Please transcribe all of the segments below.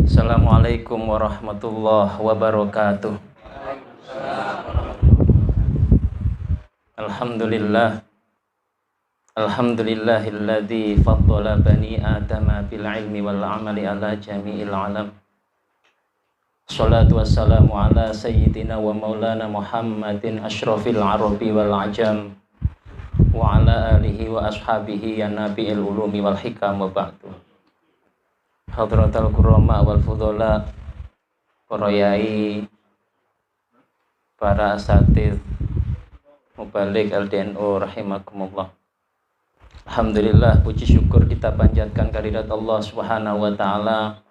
Assalamualaikum warahmatullahi wabarakatuh. Alhamdulillah. Alhamdulillahilladzi faddala bani adama bil ilmi wal amali ala jami'il alam. Salatu wassalamu ala sayyidina wa maulana Muhammadin asyrafil arabi wal ajam wa ala alihi wa ashabihi ya nabi'il ulumi wal hikam wa ba'du. Hadratal kurama wal fudhala, para yai, para asatidz, mubalik LDNU rahimakumullah. Alhamdulillah, puji syukur kita panjatkan kehadirat Allah Subhanahu wa taala.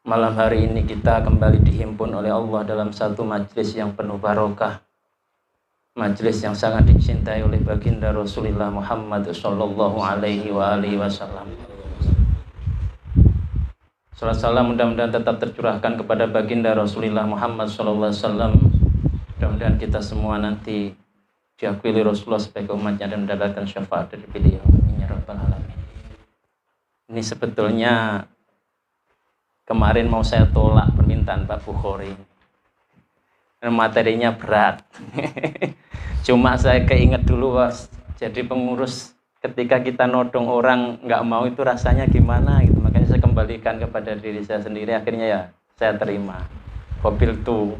Malam hari ini kita kembali dihimpun oleh Allah dalam satu majlis yang penuh barokah. Majlis yang sangat dicintai oleh baginda Rasulullah Muhammad sallallahu alaihi wa alihi wasallam. Salam salam mudah-mudahan tetap tercurahkan kepada baginda Rasulullah Muhammad sallallahu alaihi wasallam. Mudah-mudahan kita semua nanti diakui oleh Rasulullah sebagai umatnya dan mendapatkan syafaat dari beliau. Amin ya rabbal alamin. Ini sebetulnya kemarin mau saya tolak permintaan Pak Bukhari. Materinya berat. Cuma saya keinget dulu, was. Jadi pengurus ketika kita nodong orang nggak mau itu rasanya gimana gitu. Makanya saya kembalikan kepada diri saya sendiri. Akhirnya ya saya terima. Mobil tuh.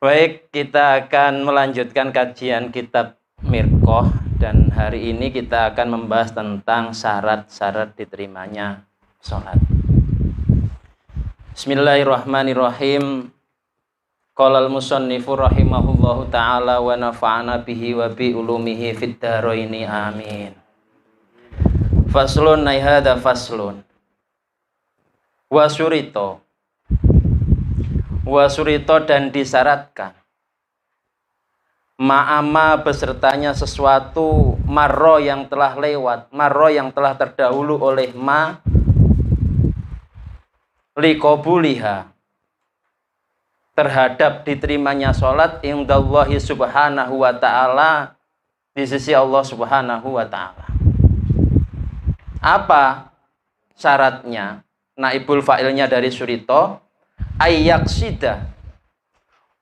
Baik, kita akan melanjutkan kajian kitab Mirqah dan hari ini kita akan membahas tentang syarat-syarat diterimanya sholat. Bismillahirrahmanirrahim. Qala al-musannifu rahimahullahu ta'ala wa nafa'ana bihi wa bi ulumihi fid dharaini amin. Faslun hadza faslun. Wa surito dan disyaratkan ma'ama besertanya sesuatu marro yang telah lewat, marro yang telah terdahulu oleh ma liqabuliha terhadap diterimanya sholat indallahi subhanahu wa ta'ala di sisi Allah subhanahu wa ta'ala. Apa syaratnya? Naibul fa'ilnya dari surito ayyaksida,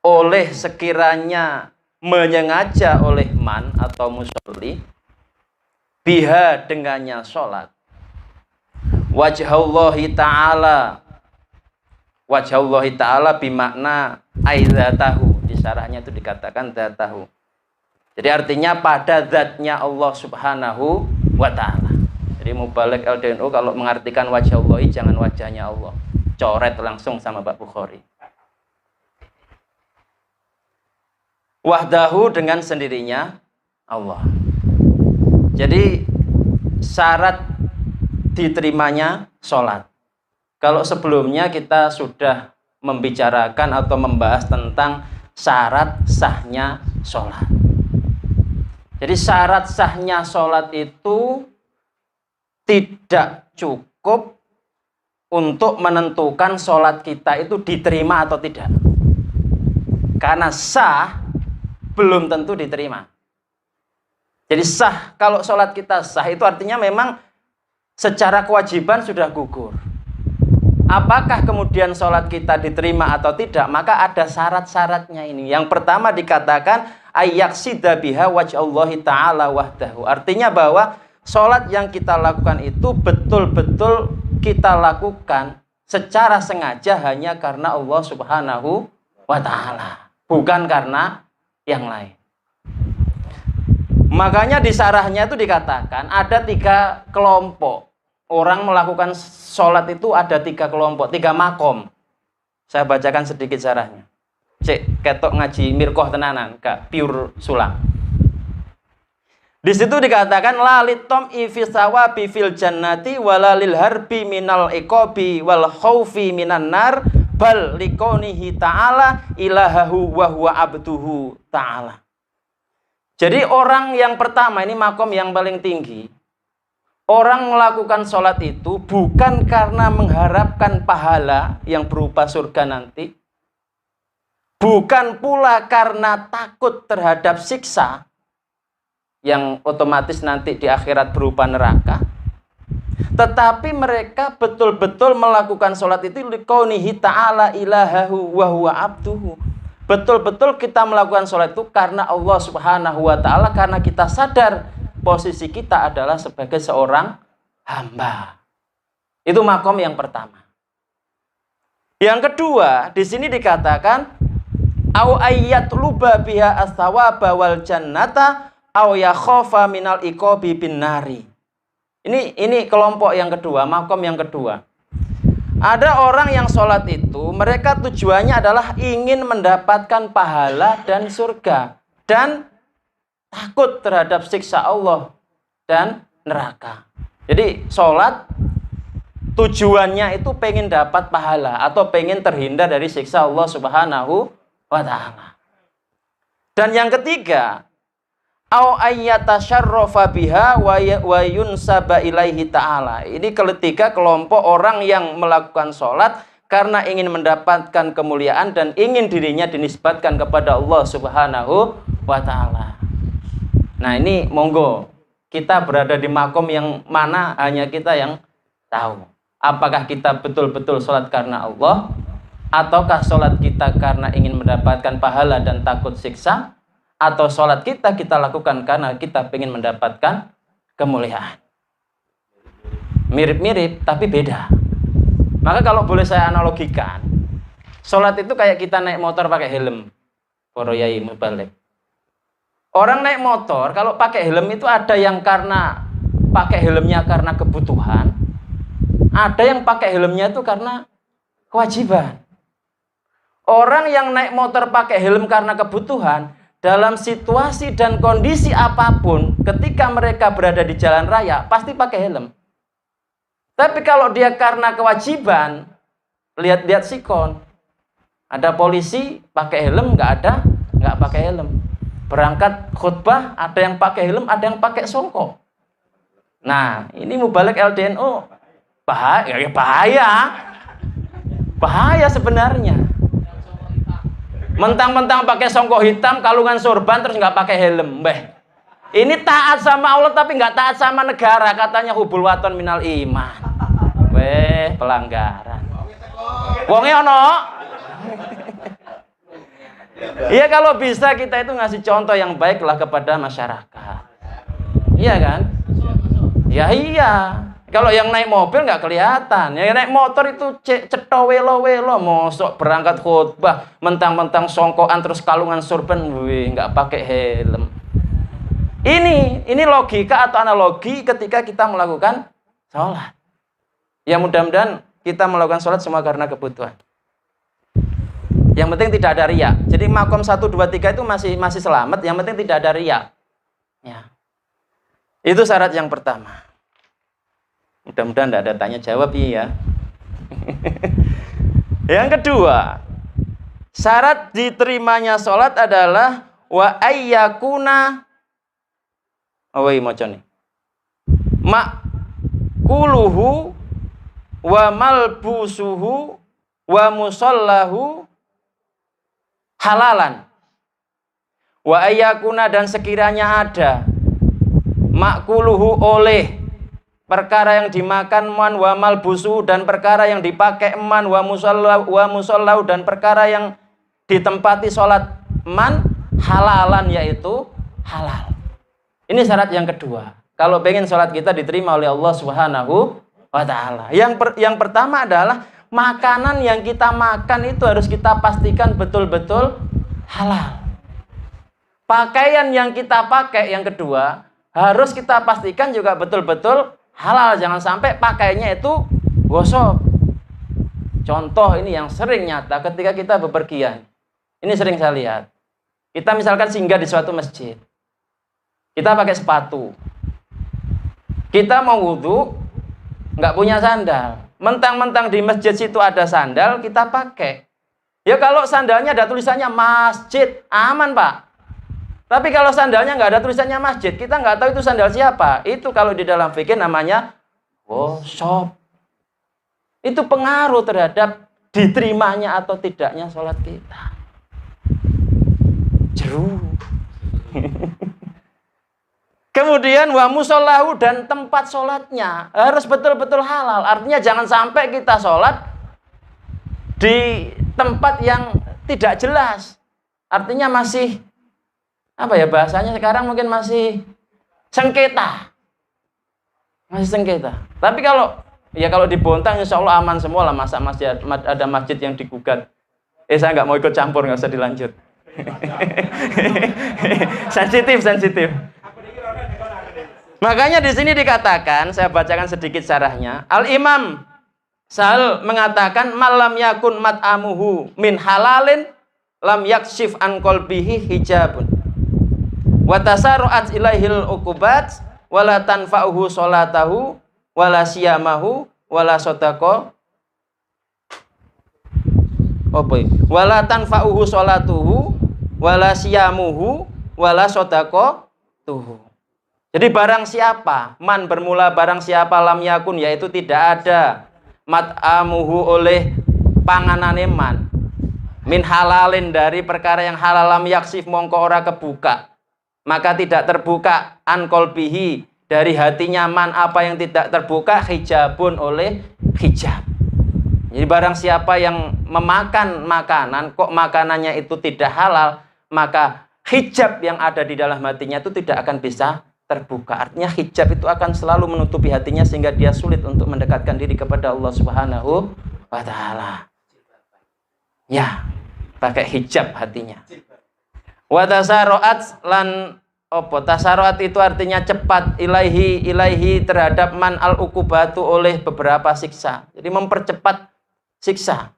oleh sekiranya menyengaja oleh man atau musolli biha dengannya sholat wajhallahi ta'ala, wajhallahi ta'ala bimakna aidzatahu, di syarahnya itu dikatakan dzatahu. Jadi artinya pada zatnya Allah subhanahu wa ta'ala. Jadi mubalik LDNU kalau mengartikan wajhallahi jangan wajahnya Allah, coret langsung sama Pak Bukhari. Wahdahu dengan sendirinya Allah. Jadi syarat diterimanya sholat. Kalau sebelumnya kita sudah membicarakan atau membahas tentang syarat sahnya sholat. Jadi syarat sahnya sholat itu tidak cukup untuk menentukan sholat kita itu diterima atau tidak. Karena sah belum tentu diterima. Jadi sah, kalau sholat kita sah itu artinya memang secara kewajiban sudah gugur. Apakah kemudian sholat kita diterima atau tidak? Maka ada syarat-syaratnya ini. Yang pertama dikatakan ayyaksida biha wajhallahi ta'ala wahdahu. Artinya bahwa sholat yang kita lakukan itu betul-betul kita lakukan secara sengaja hanya karena Allah subhanahu wa ta'ala, bukan karena yang lain. Makanya di syarahnya itu dikatakan ada 3 kelompok orang melakukan sholat itu, ada 3 kelompok, 3 makom. Saya bacakan sedikit syarahnya. Cek ketok ngaji Mirqah tenanan, gak pure sulang. Di situ dikatakan lalitom ifisawa bifil jannati walalil harbi minal iqabi wal khaufi minan nar bal liqonihi ta'ala ilahahu wa huwa abduhu ta'ala. Jadi orang yang pertama ini makom yang paling tinggi. Orang melakukan sholat itu bukan karena mengharapkan pahala yang berupa surga nanti, bukan pula karena takut terhadap siksa yang otomatis nanti di akhirat berupa neraka, Tetapi mereka betul-betul melakukan sholat itu liqaunihi ta'ala ilahahu wa huwa abduhu. Betul-betul kita melakukan sholat itu karena Allah Subhanahu wa ta'ala, karena kita sadar posisi kita adalah sebagai seorang hamba. Itu makom yang pertama. Yang kedua, di sini dikatakan au ayyatluba biha as-sawaba wal jannata au yakhafa minal iqabi bin nari. Ini kelompok yang kedua, makom yang kedua. Ada orang yang sholat itu, mereka tujuannya adalah ingin mendapatkan pahala dan surga. Dan takut terhadap siksa Allah dan neraka. Jadi sholat tujuannya itu pengen dapat pahala atau pengen terhindar dari siksa Allah Subhanahu wa ta'ala. Dan yang ketiga, au ayyatasharrafa biha wa yunsaba ilaihi ta'ala. Ini ketiga kelompok orang yang melakukan sholat karena ingin mendapatkan kemuliaan dan ingin dirinya dinisbatkan kepada Allah Subhanahu wa ta'ala. Nah, ini monggo, kita berada di makom yang mana hanya kita yang tahu. Apakah kita betul-betul sholat karena Allah, ataukah sholat kita karena ingin mendapatkan pahala dan takut siksa, atau sholat kita lakukan karena kita ingin mendapatkan kemuliaan. Mirip-mirip tapi beda. Maka kalau boleh saya analogikan, sholat itu kayak kita naik motor pakai helm. Para yai mubalik. Orang naik motor kalau pakai helm itu ada yang karena pakai helmnya karena kebutuhan, ada yang pakai helmnya itu karena kewajiban. Orang yang naik motor pakai helm karena kebutuhan, dalam situasi dan kondisi apapun, ketika mereka berada di jalan raya, pasti pakai helm. Tapi kalau dia karena kewajiban, lihat-lihat sikon. Ada polisi pakai helm, nggak pakai helm. Berangkat khutbah, ada yang pakai helm, ada yang pakai songkok. Nah, ini mubalik LDNO, bahaya sebenarnya. Mentang-mentang pakai songkok hitam, kalungan sorban, terus nggak pakai helm. Ini taat sama Allah tapi nggak taat sama negara. Katanya hubul waton minal iman. Pelanggaran. Wonge ono. Iya, kalau bisa kita itu ngasih contoh yang baik lah kepada masyarakat. Iya kan? Ya iya. Kalau yang naik mobil nggak kelihatan, yang naik motor itu cetho welo-welo, mosok berangkat khutbah, mentang-mentang songkokan terus kalungan sorban, nggak pakai helm. Ini logika atau analogi ketika kita melakukan sholat. Ya mudah-mudahan kita melakukan sholat semua karena kebutuhan. Yang penting tidak ada riya. Jadi makom 1, 2, 3 itu masih selamat. Yang penting tidak ada riya. Ya. Itu syarat yang pertama. Mudah-mudahan tidak ada tanya jawab ya. Yang kedua, syarat diterimanya sholat adalah wa ayyakuna makuluhu wa malbusuhu wa musallahu halalan. Wa ayyakuna, dan sekiranya ada makuluhu oleh perkara yang dimakan man wa malbusu, dan perkara yang dipakai man wa musallahu, dan perkara yang ditempati sholat man halalan, yaitu halal. Ini syarat yang kedua. Kalau pengen sholat kita diterima oleh Allah Subhanahu wa ta'ala. Yang pertama adalah makanan yang kita makan itu harus kita pastikan betul-betul halal. Pakaian yang kita pakai yang kedua harus kita pastikan juga betul-betul halal. Jangan sampai pakainya itu gosok. Contoh ini yang sering nyata ketika kita bepergian. Ini sering saya lihat. Kita misalkan singgah di suatu masjid. Kita pakai sepatu. Kita mau wudhu, nggak punya sandal. Mentang-mentang di masjid situ ada sandal, kita pakai. Ya kalau sandalnya ada tulisannya masjid, aman Pak. Tapi kalau sandalnya nggak ada tulisannya masjid, kita nggak tahu itu sandal siapa. Itu kalau di dalam fikih namanya gosok. Itu pengaruh terhadap diterimanya atau tidaknya sholat kita. Jeru. Kemudian wa musallahu, dan tempat sholatnya harus betul-betul halal. Artinya jangan sampai kita sholat di tempat yang tidak jelas. Artinya masih, apa ya bahasanya sekarang, mungkin masih sengketa. Masih sengketa. Tapi kalau di Bontang insya Allah aman semua lah. Masa masih ada masjid yang digugat. Saya nggak mau ikut campur, nggak usah dilanjut. sensitif. Makanya di sini dikatakan, saya bacakan sedikit syarahnya. Al-Imam Sahal mengatakan, malam yakun mat'amuhu min halalin lam yakshif an qalbihi hijabun wa tasaru'at ilaihil uqubat wala tanfa'uhu sholatahu wala siyamahu wala sodako wala tanfa'uhu sholatuhu wala siyamuhu wala sodako tuhu. Jadi barang siapa, man bermula barang siapa, lam yakun, yaitu tidak ada, mat'amuhu oleh panganane man, min halalin dari perkara yang halal, lam yaksif mongko ora kebuka, maka tidak terbuka, an kolbihi dari hatinya man apa yang tidak terbuka, hijabun oleh hijab. Jadi barang siapa yang memakan makanan, kok makanannya itu tidak halal, maka hijab yang ada di dalam hatinya itu tidak akan bisa terbuka. Artinya hijab itu akan selalu menutupi hatinya sehingga dia sulit untuk mendekatkan diri kepada Allah Subhanahu wa ta'ala. Ya, pakai hijab hatinya. Wa tasaroat lan opo, tasaroat itu artinya cepat, ilaihi terhadap man al ukubatu oleh beberapa siksa. Jadi mempercepat siksa.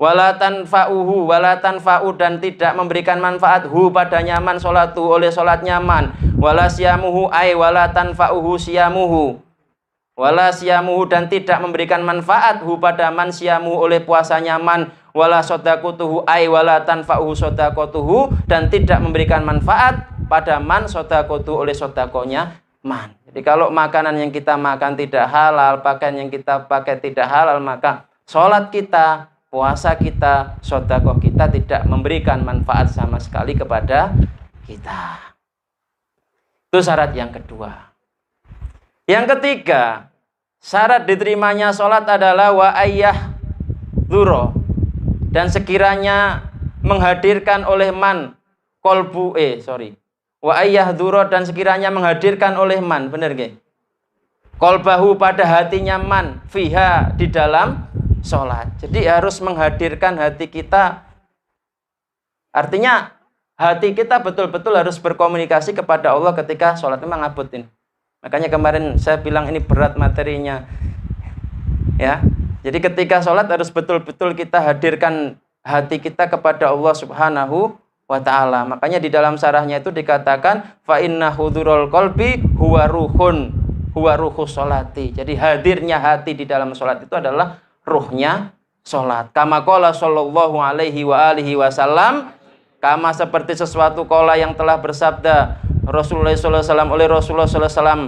Wala tanfa'uhu, wala tanfa'u, dan tidak memberikan manfaat hu padanya man sholatu oleh sholatnya man. Wala siyamuhu ay wala tanfa'uhu siyamuhu. Wala siyamuhu, dan tidak memberikan manfaat hu pada man siyamuhu oleh puasanya man. Wala sodakotuhu ay wala tanfa'uhu sodakotuhu, dan tidak memberikan manfaat pada man sodakotuhu oleh sodakonya man. Jadi kalau makanan yang kita makan tidak halal, pakaian yang kita pakai tidak halal, maka sholat kita, puasa kita, sodakoh kita tidak memberikan manfaat sama sekali kepada kita. Itu syarat yang kedua. Yang ketiga, syarat diterimanya sholat adalah wa ayyah dzuro, dan sekiranya menghadirkan oleh man kolbu wa ayyah dzuro, dan sekiranya menghadirkan oleh man, benar nggih? Kolbahu pada hatinya man fiha di dalam sholat. Jadi harus menghadirkan hati kita. Artinya hati kita betul-betul harus berkomunikasi kepada Allah ketika sholat. Memang ngabutin. Makanya kemarin saya bilang ini berat materinya. Ya. Jadi ketika sholat harus betul-betul kita hadirkan hati kita kepada Allah Subhanahu wa ta'ala. Makanya di dalam syarahnya itu dikatakan fa inna hudurul qalbi huwa ruhus sholati. Jadi hadirnya hati di dalam sholat itu adalah ruhnya sholat. Kama qala sallallahu alaihi wa alihi wasallam, kama seperti sesuatu qala yang telah bersabda Rasulullah sallallahu alaihi wasallam oleh Rasulullah sallallahu alaihi wasallam,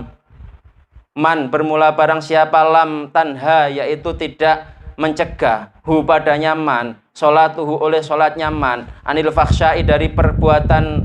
man bermula barang siapa, lam tanha, yaitu tidak mencegah hu padanya man, sholatuhu oleh sholatnya man, anil fakhsyai dari perbuatan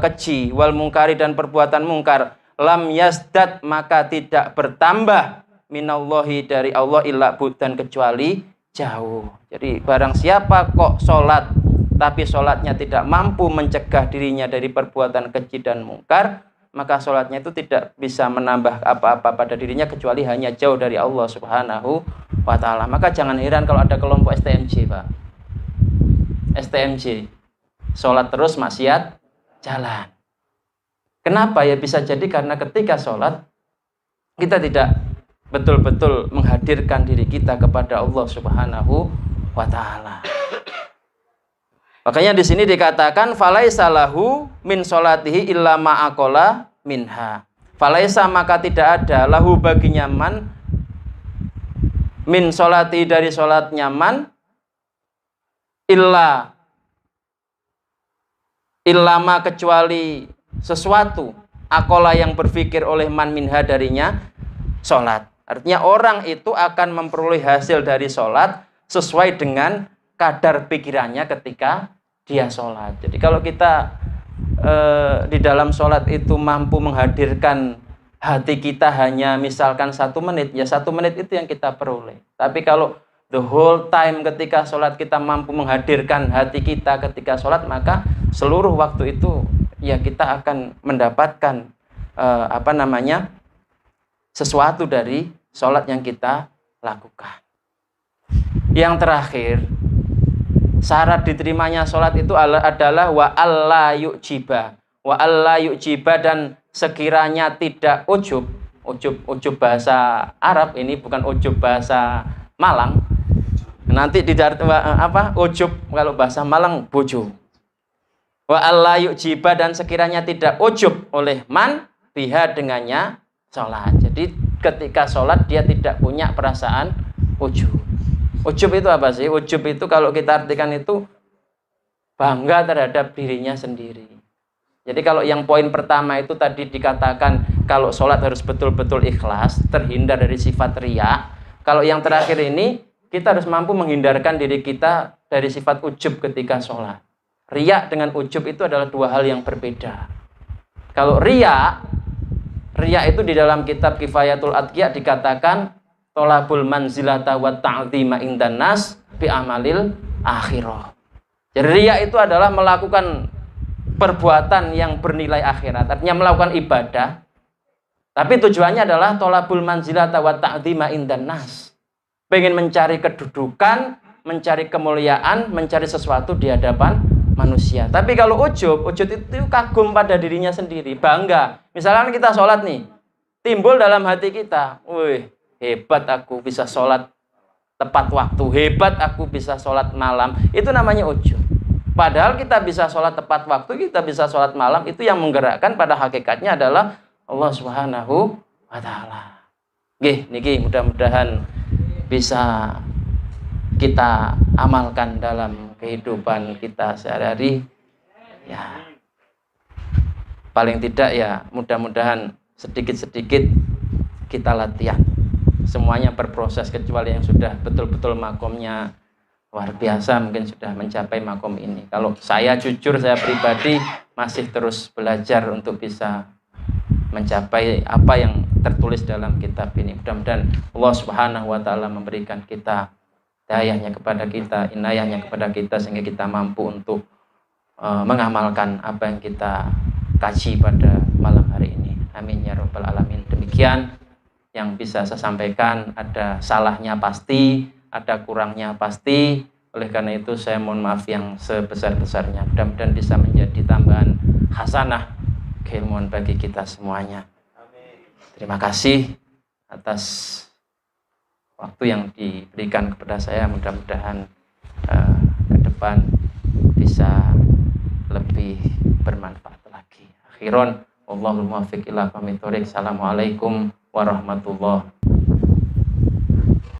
keji, wal mungkari dan perbuatan mungkar, lam yasdad maka tidak bertambah, minallahi dari Allah, illa budan kecuali jauh. Jadi barang siapa kok sholat tapi sholatnya tidak mampu mencegah dirinya dari perbuatan keji dan mungkar, maka sholatnya itu tidak bisa menambah apa-apa pada dirinya kecuali hanya jauh dari Allah Subhanahu wa ta'ala. Maka jangan heran kalau ada kelompok STMJ, Pak. STMJ, sholat terus maksiat jalan. Kenapa? Ya bisa jadi karena ketika sholat kita tidak betul-betul menghadirkan diri kita kepada Allah Subhanahu wa ta'ala. Makanya di sini dikatakan falaisa lahu min sholatihi illa ma'aqala minha. Falaisa maka tidak ada lahu baginya man min sholati dari sholatnya man illa ma kecuali sesuatu akola yang berpikir oleh man minha darinya sholat. Artinya orang itu akan memperoleh hasil dari sholat sesuai dengan kadar pikirannya ketika dia sholat. Jadi kalau kita di dalam sholat itu mampu menghadirkan hati kita hanya misalkan 1 menit, ya 1 menit itu yang kita peroleh. Tapi kalau the whole time ketika sholat kita mampu menghadirkan hati kita ketika sholat, maka seluruh waktu itu ya kita akan mendapatkan sesuatu dari sholat yang kita lakukan. Yang terakhir, syarat diterimanya sholat itu adalah wa alla yu'jiba. Wa alla yu'jiba, dan sekiranya tidak ujub bahasa Arab, ini bukan ujub bahasa Malang. Nanti di ujub kalau bahasa Malang bojo. Wa alla yu'jiba, dan sekiranya tidak ujub oleh man biha dengannya sholat. Jadi ketika sholat dia tidak punya perasaan ujub. Ujub itu apa sih? Ujub itu kalau kita artikan itu bangga terhadap dirinya sendiri. Jadi kalau yang poin pertama itu tadi dikatakan kalau sholat harus betul-betul ikhlas, terhindar dari sifat riya. Kalau yang terakhir ini kita harus mampu menghindarkan diri kita dari sifat ujub ketika sholat. Riya dengan ujub itu adalah 2 hal yang berbeda. Kalau riya itu di dalam kitab Kifayatul Atqiya dikatakan tolabul manzilata wa ta'zima indan nas bi amalil akhirah. Jadi riya itu adalah melakukan perbuatan yang bernilai akhirat, artinya melakukan ibadah, tapi tujuannya adalah tolabul manzilata wa ta'zima indan nas. Pengen mencari kedudukan, mencari kemuliaan, mencari sesuatu di hadapan manusia. Tapi kalau ujub itu kagum pada dirinya sendiri, bangga. Misalkan kita sholat nih, timbul dalam hati kita, wih, hebat aku bisa sholat tepat waktu, hebat aku bisa sholat malam. Itu namanya ujub. Padahal kita bisa sholat tepat waktu, kita bisa sholat malam, itu yang menggerakkan pada hakikatnya adalah Allah Subhanahu wa Ta'ala. Niki mudah-mudahan bisa kita amalkan dalam kehidupan kita sehari-hari. Ya, paling tidak ya mudah-mudahan sedikit-sedikit kita latihan. Semuanya berproses, kecuali yang sudah betul-betul makomnya luar biasa mungkin sudah mencapai makom ini. Kalau saya jujur, saya pribadi masih terus belajar untuk bisa mencapai apa yang tertulis dalam kitab ini. Mudah-mudahan Allah Subhanahu wa Ta'ala memberikan kita hidayahnya kepada kita, inayahnya kepada kita, sehingga kita mampu untuk mengamalkan apa yang kita kaji pada malam hari ini. Amin ya rabbal alamin. Demikian yang bisa saya sampaikan. Ada salahnya pasti, ada kurangnya pasti. Oleh karena itu saya mohon maaf yang sebesar-besarnya. Mudah-mudahan bisa menjadi tambahan hasanah keilmuan bagi kita semuanya. Terima kasih atas waktu yang diberikan kepada saya. Mudah-mudahan ke depan bisa lebih bermanfaat lagi. Akhiran, wallahul muwaffiq ila aqwamit thoriq. Assalamualaikum warahmatullahi